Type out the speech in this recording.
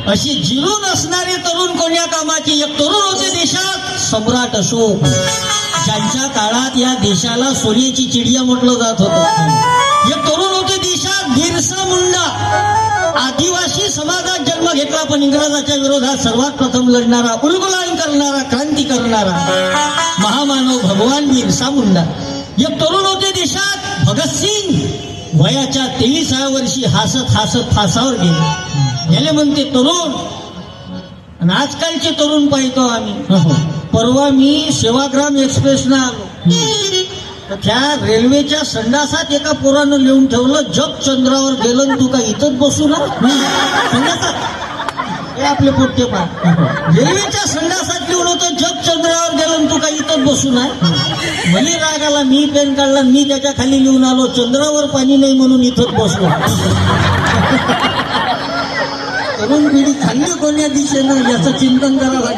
अशी जिरून असणारे तरुण कोण्या कामाची. एक तरुण होते देशात सम्राट अशोक, ज्यांच्या काळात या देशाला सोन्याची चिडिया म्हटलं जात होतं. एक तरुण होते देशात बिरसा मुंडा, आदिवासी समाजात जन्म घेतला पण इंग्रजाच्या विरोधात सर्वात प्रथम लढणारा, उलगुलान करणारा, क्रांती करणारा महामानव भगवान बिरसा मुंडा. एक तरुण होते देशात भगतसिंग, वयाच्या 23व्या वर्षी हसत हसत फासावर गेले. याले म्हणते तरुण. आणि आजकालचे तरुण पाहतो आम्ही. परवा मी सेवाग्राम एक्सप्रेसनं आलो, तर त्या रेल्वेच्या संडासात एका पोरानं लिहून ठेवलं, जग चंद्रावर गेलं तू का इथंच बसू ना. हे आपले पोट्टे पा रेल्वेच्या संडासात लिहून होतं, जग चंद्रावर गेलं तू का इथंच बसू ना. मला राग आला, मी पेन काढला, मी त्याच्या खाली लिहून आलो, चंद्रावर पाणी नाही म्हणून इथंच बसलो. तरुण पिढी चालली कोण्या दिशेनं याचं चिंतन करावं लागेल.